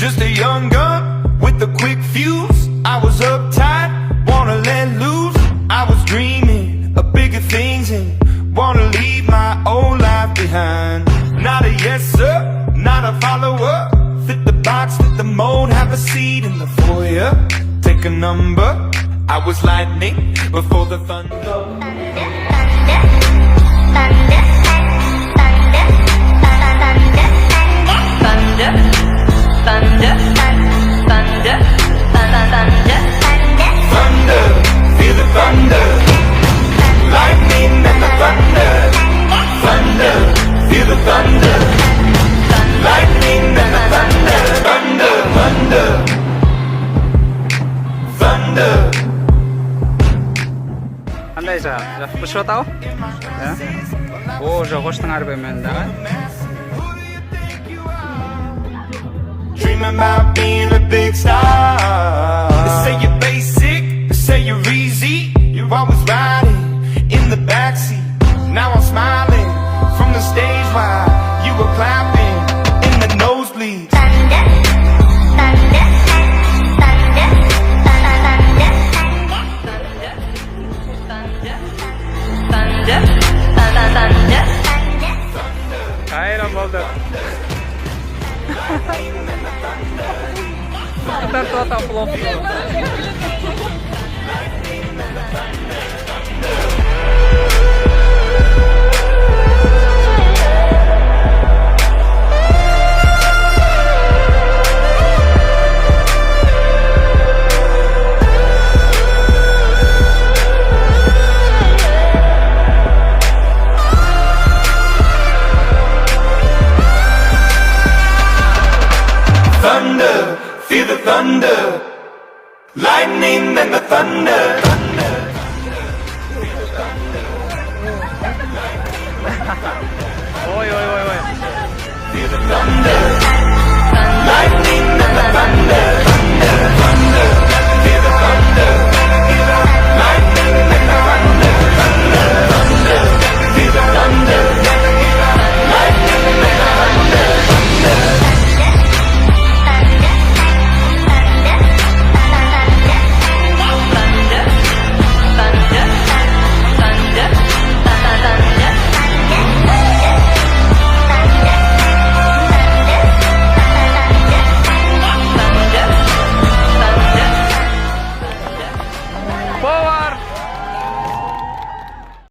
just a young gun with a quick fuse. I was uptight, wanna let loose. I was dreaming of bigger things and wanna leave my old life behind. Not a yes sir, not a follower. Fit the box, fit the mold, have a seat in the foyer. Take a number, I was lightning before the thunder. Thunder, feel the thunder. Lightning and the thunder. Thunder, feel the thunder. Lightning and the thunder. Thunder, thunder. Thunder. Қандай жақсы пішіп атау? О, жоғыштың арбемен дағы. Dreaming about being a big star. They say you're basic, they say you're easy. You're always riding in the backseat. Now I'm smiling from the stage while you were clapping in the nosebleeds. Hayran oldu. Kadar tuh plop. Thunder, feel the thunder. Lightning and the thunder. Ой.